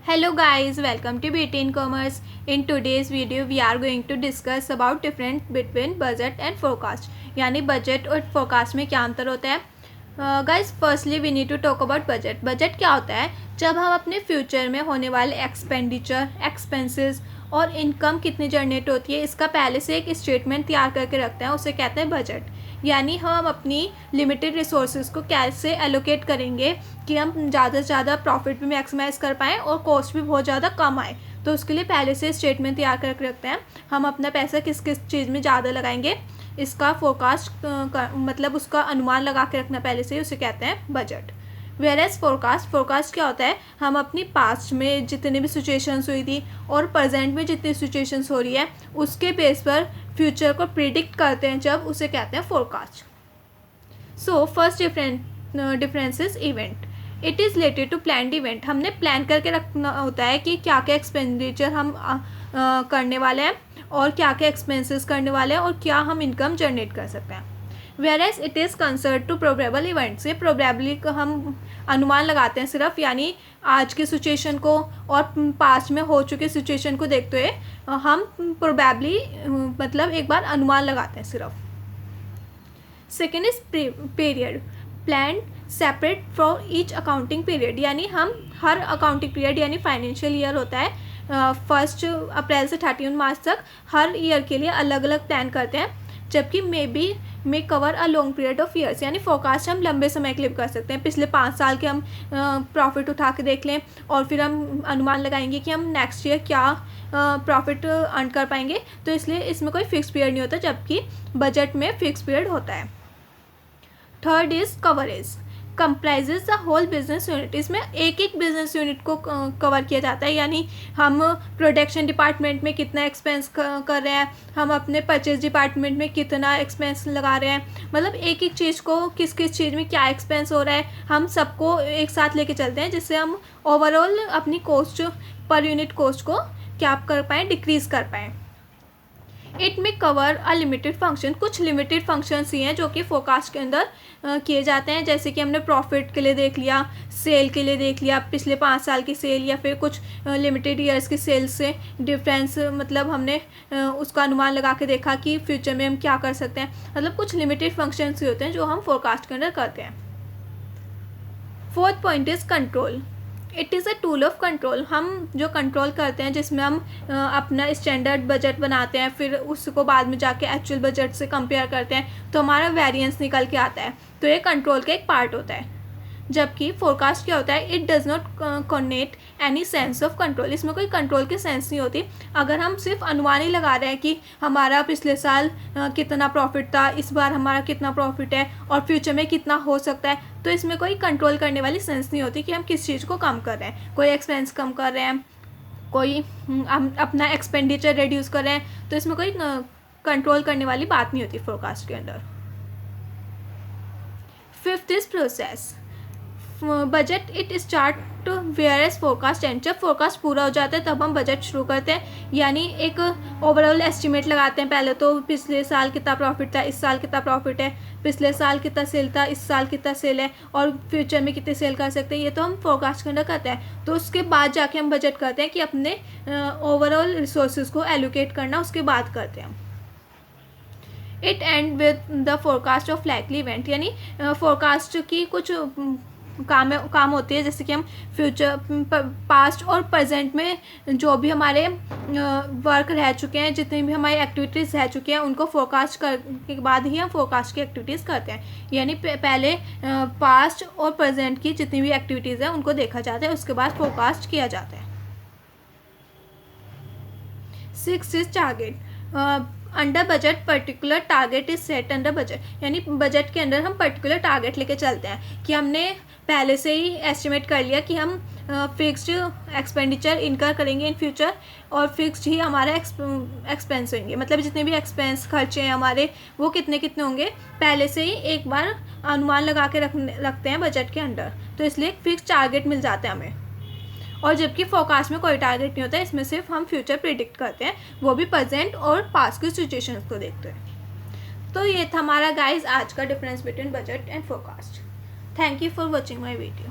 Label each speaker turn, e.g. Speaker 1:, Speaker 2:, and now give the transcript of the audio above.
Speaker 1: Hello guys, welcome to BT in Commerce. In today's video we are going to discuss about difference between budget and forecast. यानी budget और forecast में क्या अंतर होता है. Guys firstly we need to talk about budget. Budget क्या होता है? जब हम अपने फ्यूचर में होने वाले एक्सपेंडिचर, एक्सपेंसेस और इनकम कितनी जनरेट होती है इसका पहले से एक स्टेटमेंट तैयार करके रखते हैं, उसे कहते हैं बजट. यानी हम अपनी लिमिटेड रिसोर्सेज को कैसे एलोकेट करेंगे कि हम ज़्यादा से ज़्यादा प्रॉफिट भी मैक्सिमाइज़ कर पाएँ और कॉस्ट भी बहुत ज़्यादा कम आए. तो उसके लिए पहले से स्टेटमेंट तैयार करके रखते हैं. हम अपना पैसा किस किस चीज़ में ज़्यादा लगाएंगे इसका फोरकास्ट मतलब उसका अनुमान लगा के रखना पहले से, उसे कहते हैं बजट. वेयर एज फोरकास्ट क्या होता है? हम अपनी पास्ट में जितनी भी सिचुएशंस हुई थी और प्रेजेंट में जितनी सिचुएशंस हो रही है उसके बेस पर फ्यूचर को प्रिडिक्ट करते हैं, जब उसे कहते हैं forecast. So first difference is event. It is related to planned event. हमने प्लान करके रखना होता है कि क्या क्या एक्सपेंडिचर हम करने वाले हैं और क्या क्या एक्सपेंसेस करने वाले हैं और क्या हम इनकम जनरेट कर सकते हैं. Whereas it is concern to probable events. ये प्रोबेबली को हम अनुमान लगाते हैं सिर्फ, यानी आज की सिचुएशन को और पास्ट में हो चुके सिचुएशन को देखते हुए हम प्रोबेबली मतलब एक बार अनुमान लगाते हैं सिर्फ. Second is period. Plan separate for each accounting period. यानी हम हर अकाउंटिंग पीरियड यानी फाइनेंशियल ईयर होता है 1 अप्रैल से 31 मार्च तक, हर ईयर के लिए अलग अलग प्लान करते हैं. जबकि may cover a long period of years. यानी फोरकास्ट हम लंबे समय के लिए कर सकते हैं. पिछले 5 साल के हम प्रॉफिट उठा के देख लें और फिर हम अनुमान लगाएंगे कि हम नेक्स्ट ईयर क्या प्रॉफिट अर्न कर पाएंगे. तो इसलिए इसमें कोई फिक्स पीरियड नहीं होता, जबकि बजट में फिक्स पीरियड होता है. Third is coverage. Comprises the whole business unit. इसमें एक एक बिजनेस यूनिट को कवर किया जाता है. यानी हम प्रोडक्शन डिपार्टमेंट में कितना एक्सपेंस कर रहे हैं, हम अपने परचेज डिपार्टमेंट में कितना एक्सपेंस लगा रहे हैं, मतलब एक एक चीज़ को किस किस चीज़ में क्या एक्सपेंस हो रहा है हम सबको एक साथ लेके चलते हैं, जिससे हम ओवरऑल अपनी कॉस्ट पर यूनिट कॉस्ट को क्या कर पाएँ, डिक्रीज़ कर पाएँ. इट में कवर अ लिमिटेड फंक्शन. कुछ लिमिटेड फंक्शंस ही हैं जो कि फोरकास्ट के अंदर किए जाते हैं, जैसे कि हमने प्रॉफिट के लिए देख लिया, सेल के लिए देख लिया, पिछले 5 साल की सेल या फिर कुछ लिमिटेड ईयर्स की सेल से डिफरेंस, मतलब हमने उसका अनुमान लगा के देखा कि फ्यूचर में हम क्या कर सकते हैं. मतलब कुछ लिमिटेड फंक्शंस ही होते हैं जो हम फोरकास्ट के अंदर करते हैं. Fourth point is control. It is a tool of control. हम जो कंट्रोल करते हैं जिसमें हम अपना स्टैंडर्ड बजट बनाते हैं, फिर उसको बाद में जाके एक्चुअल बजट से कंपेयर करते हैं तो हमारा वेरिएंस निकल के आता है. तो ये कंट्रोल का एक पार्ट होता है. जबकि फोरकास्ट क्या होता है? It does not Conan any sense of control. इसमें कोई कंट्रोल की सेंस नहीं होती. अगर हम सिर्फ अनुमान ही लगा रहे हैं कि हमारा पिछले साल कितना प्रॉफिट था, इस बार हमारा कितना प्रॉफिट है और फ्यूचर में कितना हो सकता है, तो इसमें कोई कंट्रोल करने वाली सेंस नहीं होती कि हम किस चीज़ को कम कर रहे हैं. कोई एक्सपेंस कम कर रहे हैं, कोई हम अपना एक्सपेंडिचर रिड्यूस कर रहे हैं, तो इसमें कोई कंट्रोल करने वाली बात नहीं होती फोरकास्ट के अंदर. Fifth is process. Budget it start whereas forecast end. जब फोरकास्ट पूरा हो जाता है तब हम बजट शुरू करते हैं. यानी एक ओवरऑल एस्टिमेट लगाते हैं. पहले तो पिछले साल कितना प्रॉफिट था, इस साल कितना प्रॉफिट है, पिछले साल कितना सेल था, इस साल कितना सेल है और फ्यूचर में कितने सेल कर सकते हैं. ये तो हम फोरकास्ट के अंदर करते हैं. तो उसके बाद जाके हम बजट करते हैं कि अपने ओवरऑल रिसोर्सेज को एलोकेट करना उसके बाद करते हैं. It and with the forecast of likely event. यानी फोरकास्ट की कुछ काम होती है, जैसे कि हम फ्यूचर, पास्ट और प्रेजेंट में जो भी हमारे वर्क रह चुके हैं, जितनी भी हमारी एक्टिविटीज़ रह चुकी हैं, उनको फोरकास्ट करने के बाद ही हम फोरकास्ट की एक्टिविटीज़ करते हैं. यानी पहले पास्ट और प्रेजेंट की जितनी भी एक्टिविटीज़ हैं उनको देखा जाता है, उसके बाद फोरकास्ट किया जाता है. 6 is target. Under budget particular target is set under budget. यानी बजट के अंदर हम पर्टिकुलर टारगेट लेके चलते हैं कि हमने पहले से ही एस्टिमेट कर लिया कि हम फिक्स्ड एक्सपेंडिचर इनकर करेंगे इन फ्यूचर और फिक्स्ड ही हमारा एक्सपेंस होंगे. मतलब जितने भी एक्सपेंस खर्चे हैं हमारे वो कितने कितने होंगे पहले से ही एक बार अनुमान लगा के रखते हैं बजट के अंदर. तो इसलिए एक फिक्स टारगेट मिल जाता है हमें. और जबकि फोरकास्ट में कोई टारगेट नहीं होता है, इसमें सिर्फ हम फ्यूचर प्रिडिक्ट करते हैं, वो भी प्रेजेंट और पास्ट की सिचुएशंस को देखते हैं. तो ये था हमारा गाइस आज का difference between budget and forecast. Thank you for watching my video.